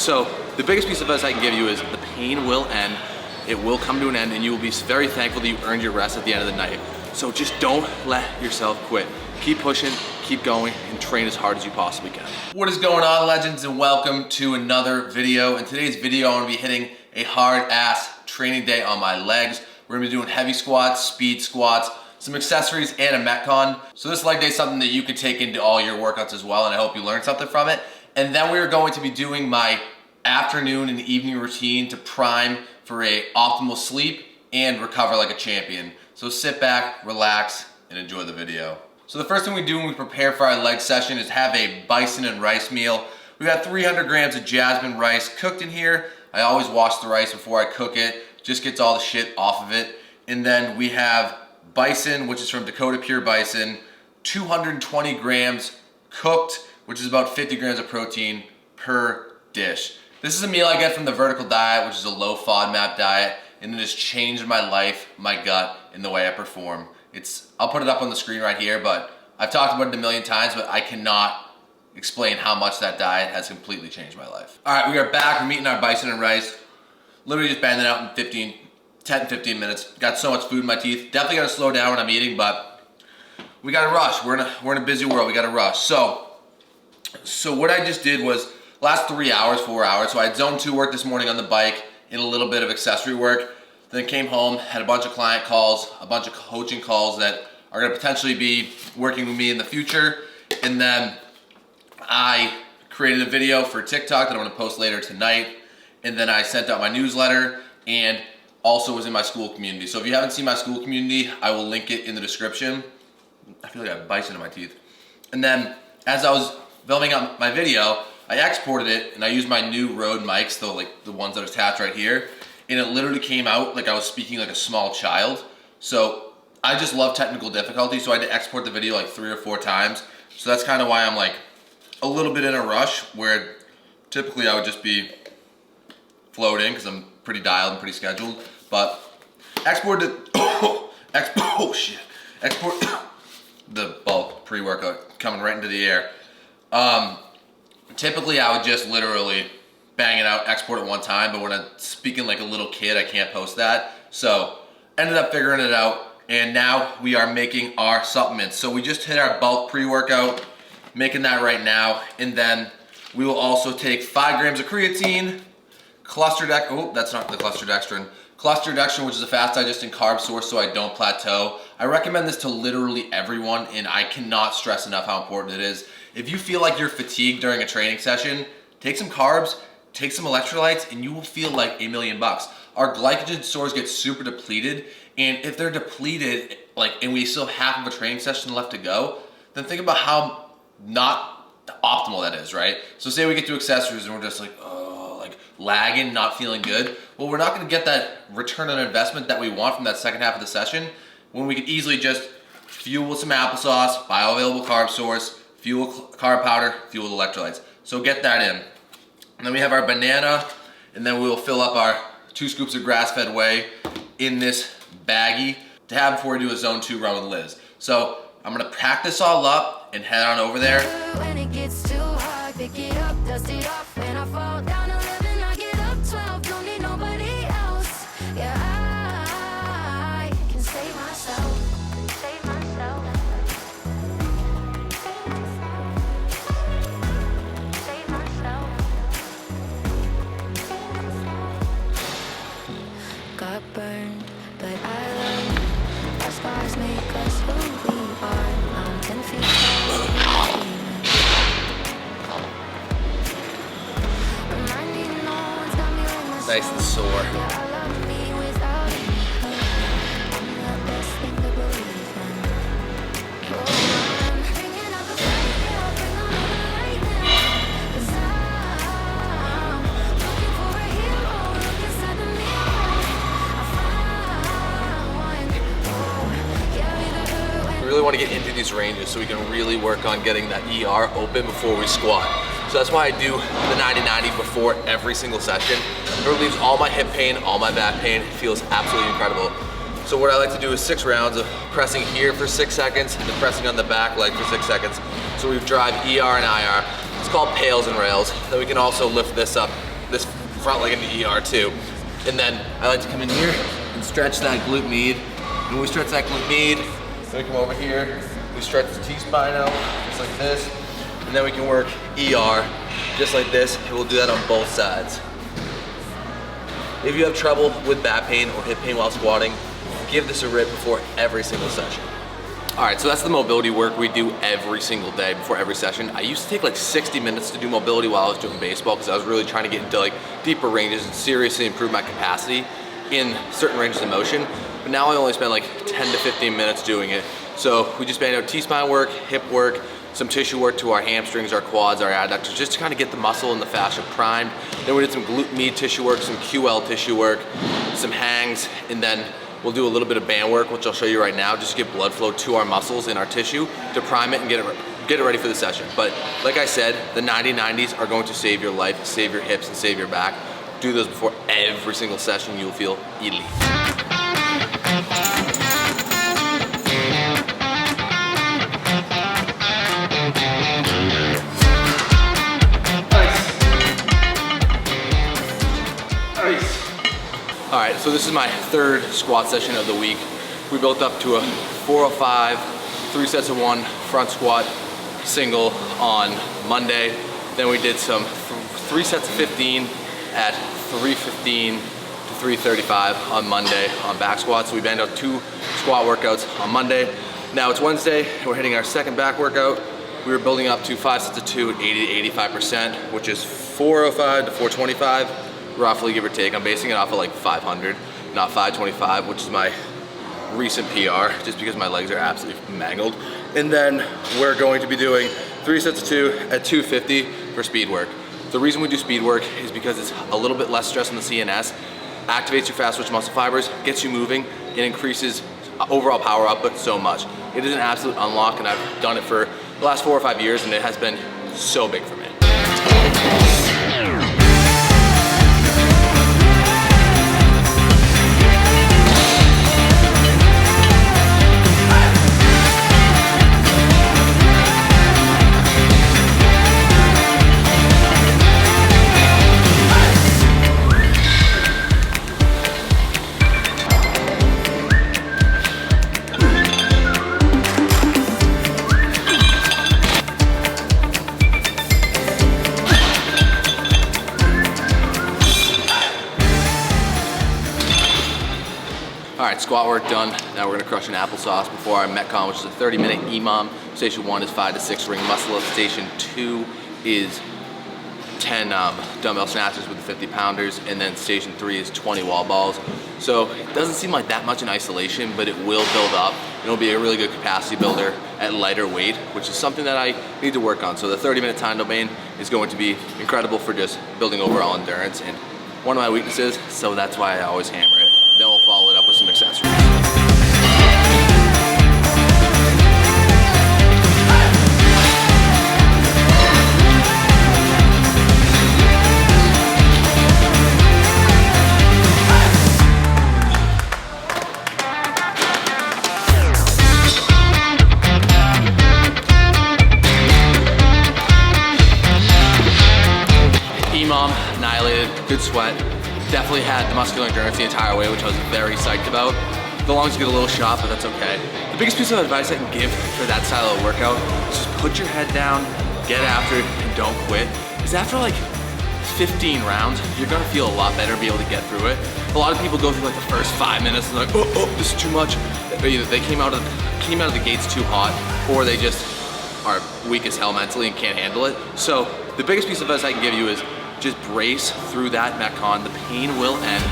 So the biggest piece of advice I can give you is the pain will end. It will come to an end and you will be very thankful that you earned your rest at the end of the night. So just don't let yourself quit. Keep pushing, keep going, and train as hard as you possibly can. What is going on, legends, and welcome to another video. In today's video, I'm gonna be hitting a hard ass training day on my legs. We're gonna be doing heavy squats, speed squats, some accessories, and a Metcon. So this leg day is something that you could take into all your workouts as well, and I hope you learned something from it. And then we're going to be doing my afternoon and evening routine to prime for a optimal sleep and recover like a champion. So sit back, relax, and enjoy the video. So the first thing we do when we prepare for our leg session is have a bison and rice meal. We got 300 grams of jasmine rice cooked in here. I always wash the rice before I cook it, just gets all the shit off of it. And then we have bison, which is from Dakota Pure Bison, 220 grams cooked, which is about 50 grams of protein per dish. This is a meal I get from the Vertical Diet, which is a low FODMAP diet, and it has changed my life, my gut, and the way I perform. I'll put it up on the screen right here, but I've talked about it a million times, but I cannot explain how much that diet has completely changed my life. All right, we are back. We're eating our bison and rice. Literally just banging it out in 10 to 15 minutes. Got so much food in my teeth. Definitely gotta slow down when I'm eating, but we gotta rush. We're in a busy world, we gotta rush. So what I just did was, last 3 hours, 4 hours, so I had zone 2 work this morning on the bike and a little bit of accessory work. Then came home, had a bunch of client calls, a bunch of coaching calls that are gonna potentially be working with me in the future. And then I created a video for TikTok that I'm gonna post later tonight. And then I sent out my newsletter and also was in my school community. So if you haven't seen my school community, I will link it in the description. I feel like I have bison in my teeth. And then as I was filming out my video, I exported it and I used my new Rode mics, the ones that are attached right here. And it literally came out like I was speaking like a small child. So I just love technical difficulty, so I had to export the video like 3 or 4 times. So that's kind of why I'm like a little bit in a rush, where typically I would just be floating because I'm pretty dialed and pretty scheduled. But export the bulk pre-workout coming right into the air. Typically I would just literally bang it out, export it one time, but when I'm speaking like a little kid, I can't post that. So ended up figuring it out, and now we are making our supplements. So we just hit our bulk pre-workout, making that right now, and then we will also take 5 grams of creatine, clusterdextrin, which is a fast digesting carb source so I don't plateau. I recommend this to literally everyone, and I cannot stress enough how important it is. If you feel like you're fatigued during a training session, take some carbs, take some electrolytes, and you will feel like $1,000,000. Our glycogen stores get super depleted, and if they're depleted, and we still have half of a training session left to go, then think about how not optimal that is, right? So say we get to accessories and we're just lagging, not feeling good. Well, we're not gonna get that return on investment that we want from that second half of the session when we could easily just fuel with some applesauce, bioavailable carb source, fuel carb powder, fuel with electrolytes. So get that in. And then we have our banana, and then we will fill up our 2 scoops of grass-fed whey in this baggie to have before we do a zone 2 run with Liz. So I'm gonna pack this all up and head on over there. When it gets too hard, pick it up, dust it off, and I fall down 11, I get up 12, don't need nobody else. Yeah, I can save myself. Save myself. Save myself. Got burned, but I learned that scars make us who we are. I'm 10 feet tall. Nice and sore. We really want to get into these ranges so we can really work on getting that ER open before we squat. So that's why I do the 90-90 before every single session. It relieves all my hip pain, all my back pain. It feels absolutely incredible. So what I like to do is 6 rounds of pressing here for 6 seconds and then pressing on the back leg for 6 seconds. So we drive ER and IR. It's called pails and rails. Then we can also lift this up this front leg in the ER too. And then I like to come in here and stretch that glute med. And when we stretch that glute med, then we come over here, we stretch the T-spine out, just like this. And then we can work ER, just like this. And we'll do that on both sides. If you have trouble with back pain or hip pain while squatting, give this a rip before every single session. All right, so that's the mobility work we do every single day before every session. I used to take like 60 minutes to do mobility while I was doing baseball because I was really trying to get into like deeper ranges and seriously improve my capacity in certain ranges of motion. But now I only spend like 10 to 15 minutes doing it. So we just band out T-spine work, hip work, some tissue work to our hamstrings, our quads, our adductors, just to kind of get the muscle and the fascia primed. Then we did some glute med tissue work, some QL tissue work, some hangs, and then we'll do a little bit of band work, which I'll show you right now, just to get blood flow to our muscles and our tissue to prime it and get it ready for the session. But like I said, the 90-90s are going to save your life, save your hips, and save your back. Do those before every single session. You'll feel elite. All right, so this is my third squat session of the week. We built up to a 405, 3 sets of 1 front squat single on Monday. Then we did some 3 sets of 15 at 315 to 335 on Monday on back squats. So we banged out 2 squat workouts on Monday. Now it's Wednesday, and we're hitting our second back workout. We were building up to 5 sets of 2 at 80 to 85%, which is 405 to 425. Roughly, give or take. I'm basing it off of like 500, not 525, which is my recent PR, just because my legs are absolutely mangled. And then we're going to be doing 3 sets of 2 at 250 for speed work. The reason we do speed work is because it's a little bit less stress on the CNS, activates your fast twitch muscle fibers, gets you moving, and increases overall power output so much. It is an absolute unlock, and I've done it for the last 4 or 5 years, and it has been so big for me. All right, squat work done. Now we're gonna crush an applesauce before our Metcon, which is a 30-minute EMOM. Station 1 is 5 to 6 ring muscle up. Station 2 is 10 dumbbell snatches with the 50-pounders, and then station 3 is 20 wall balls. So it doesn't seem like that much in isolation, but it will build up. It'll be a really good capacity builder at lighter weight, which is something that I need to work on. So the 30-minute time domain is going to be incredible for just building overall endurance, and one of my weaknesses, so that's why I always hammer it. Then we'll follow it up with some accessories. EMOM, annihilated, good sweat. Definitely had the muscular endurance the entire way, which I was very psyched about. The lungs get a little shot, but that's okay. The biggest piece of advice I can give for that style of workout is just put your head down, get after it, and don't quit. Because after like 15 rounds, you're gonna feel a lot better and be able to get through it. A lot of people go through like the first 5 minutes and like, oh, this is too much. Either they came out of the gates too hot, or they just are weak as hell mentally and can't handle it. So the biggest piece of advice I can give you is just brace through that Metcon. The pain will end.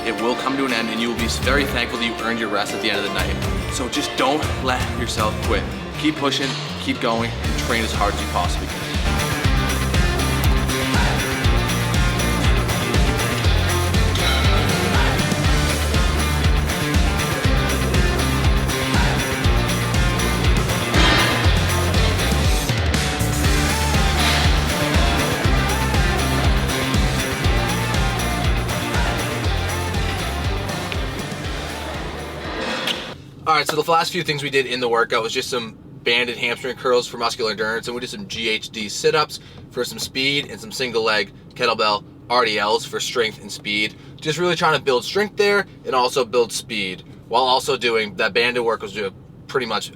It will come to an end, and you will be very thankful that you earned your rest at the end of the night. So just don't let yourself quit. Keep pushing, keep going, and train as hard as you possibly can. All right, so the last few things we did in the workout was just some banded hamstring curls for muscular endurance, and we did some GHD sit-ups for some speed and some single leg kettlebell RDLs for strength and speed. Just really trying to build strength there and also build speed while also doing that banded work was doing pretty much.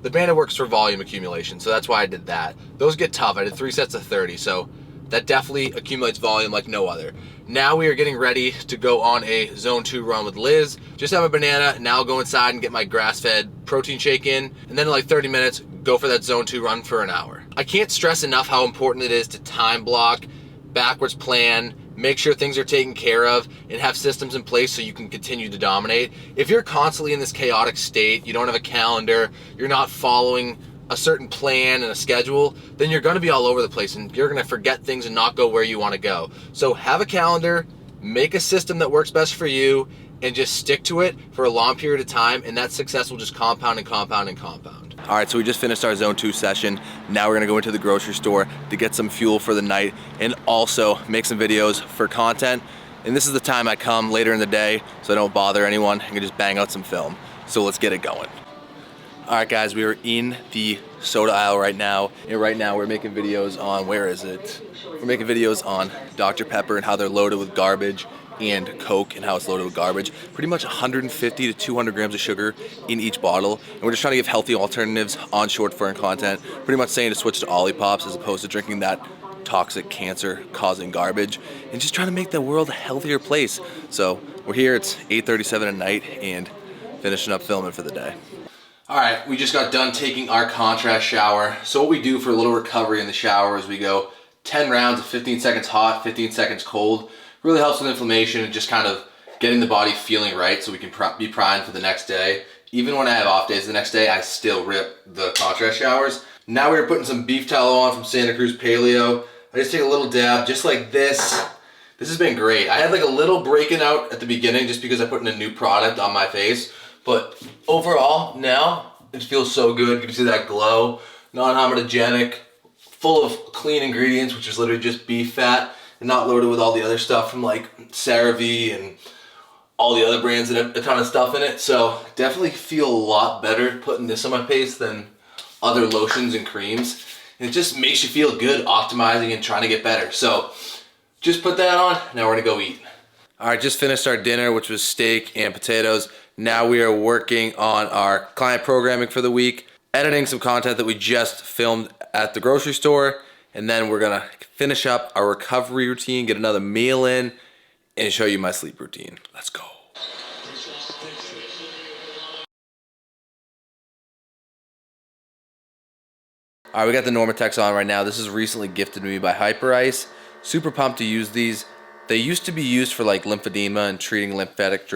The banded works for volume accumulation, so that's why I did that. Those get tough. I did 3 sets of 30, so that definitely accumulates volume like no other. Now we are getting ready to go on a zone 2 run with Liz. Just have a banana, now go inside and get my grass-fed protein shake in, and then in like 30 minutes, go for that zone 2 run for an hour. I can't stress enough how important it is to time block, backwards plan, make sure things are taken care of, and have systems in place so you can continue to dominate. If you're constantly in this chaotic state, you don't have a calendar, you're not following a certain plan and a schedule, then you're gonna be all over the place and you're gonna forget things and not go where you wanna go. So have a calendar, make a system that works best for you, and just stick to it for a long period of time, and that success will just compound and compound and compound. All right, so we just finished our zone 2 session. Now we're gonna go into the grocery store to get some fuel for the night and also make some videos for content. And this is the time I come later in the day so I don't bother anyone. I can just bang out some film. So let's get it going. All right, guys, we are in the soda aisle right now. And right now we're making videos on, where is it? We're making videos on Dr. Pepper and how they're loaded with garbage, and Coke and how it's loaded with garbage. Pretty much 150 to 200 grams of sugar in each bottle. And we're just trying to give healthy alternatives on short form content. Pretty much saying to switch to Olippops as opposed to drinking that toxic cancer causing garbage, and just trying to make the world a healthier place. So we're here, it's 8:37 at night and finishing up filming for the day. All right, we just got done taking our contrast shower. So what we do for a little recovery in the shower is we go 10 rounds of 15 seconds hot, 15 seconds cold. Really helps with inflammation and just kind of getting the body feeling right so we can be primed for the next day. Even when I have off days the next day, I still rip the contrast showers. Now we're putting some beef tallow on from Santa Cruz Paleo. I just take a little dab, just like this. This has been great. I had like a little breaking out at the beginning just because I put in a new product on my face. But overall, now it feels so good. You can see that glow, non-homogenic, full of clean ingredients, which is literally just beef fat, and not loaded with all the other stuff from like CeraVe and all the other brands that have a ton of stuff in it. So definitely feel a lot better putting this on my face than other lotions and creams. And it just makes you feel good optimizing and trying to get better. So just put that on, now we're gonna go eat. All right, just finished our dinner, which was steak and potatoes. Now we are working on our client programming for the week, editing some content that we just filmed at the grocery store, and then we're gonna finish up our recovery routine, get another meal in, and show you my sleep routine. Let's go. All right, we got the Normatex on right now. This is recently gifted to me by Hyper Ice. Super pumped to use these. They used to be used for like lymphedema and treating lymphatic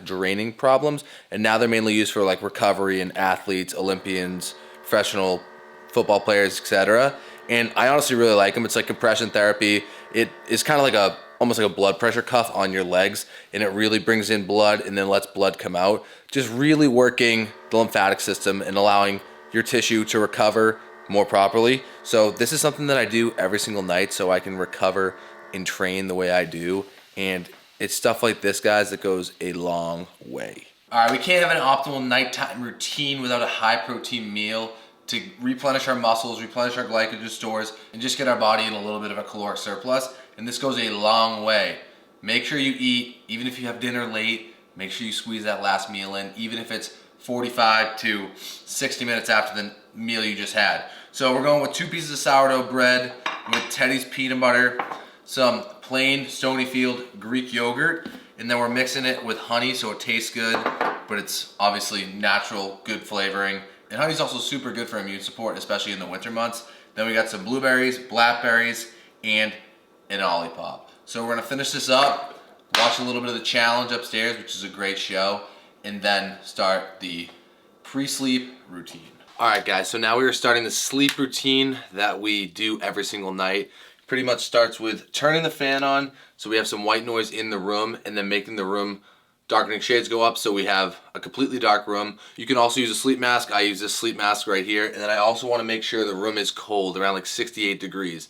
draining problems, and now they're mainly used for like recovery in athletes, Olympians, professional football players, etc. And I honestly really like them. It's like compression therapy. It is kind of like almost like a blood pressure cuff on your legs, and it really brings in blood and then lets blood come out. Just really working the lymphatic system and allowing your tissue to recover more properly. So this is something that I do every single night so I can recover and train the way I do. And it's stuff like this, guys, that goes a long way. All right, we can't have an optimal nighttime routine without a high protein meal to replenish our muscles, replenish our glycogen stores, and just get our body in a little bit of a caloric surplus. And this goes a long way. Make sure you eat, even if you have dinner late, make sure you squeeze that last meal in, even if it's 45 to 60 minutes after the meal you just had. So we're going with 2 pieces of sourdough bread with Teddy's peanut butter, some plain Stonyfield Greek yogurt, and then we're mixing it with honey so it tastes good, but it's obviously natural, good flavoring. And honey's also super good for immune support, especially in the winter months. Then we got some blueberries, blackberries, and an Olipop. So we're gonna finish this up, watch a little bit of the challenge upstairs, which is a great show, and then start the pre-sleep routine. All right, guys, so now we are starting the sleep routine that we do every single night. Pretty much starts with turning the fan on so we have some white noise in the room, and then making the room darkening shades go up so we have a completely dark room. You can also use a sleep mask. I use this sleep mask right here, and then I also want to make sure the room is cold, around like 68 degrees.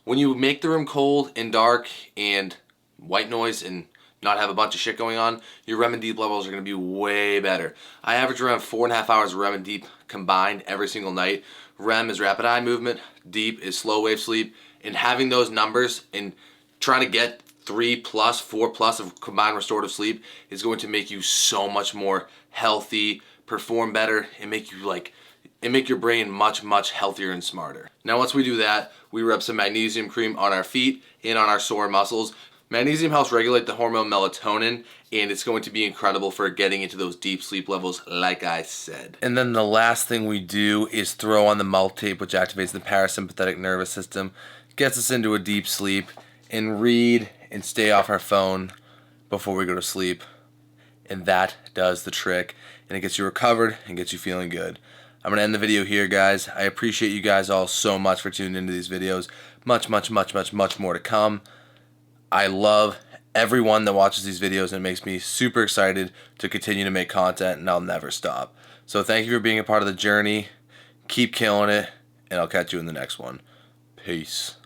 When you make the room cold and dark and white noise and not have a bunch of shit going on, your REM and deep levels are going to be way better. I average around 4.5 hours of REM and deep combined every single night. REM is rapid eye movement, deep is slow wave sleep, And having those numbers and trying to get 3+, 4+ of combined restorative sleep is going to make you so much more healthy, perform better, and make your brain much, much healthier and smarter. Now once we do that, we rub some magnesium cream on our feet and on our sore muscles. Magnesium helps regulate the hormone melatonin, and it's going to be incredible for getting into those deep sleep levels, like I said. And then the last thing we do is throw on the mouth tape, which activates the parasympathetic nervous system, gets us into a deep sleep, and read and stay off our phone before we go to sleep. And that does the trick, and it gets you recovered and gets you feeling good. I'm going to end the video here, guys. I appreciate you guys all so much for tuning into these videos. Much, much, much, much, much more to come. I love everyone that watches these videos, and it makes me super excited to continue to make content, and I'll never stop. So thank you for being a part of the journey. Keep killing it, and I'll catch you in the next one. Peace.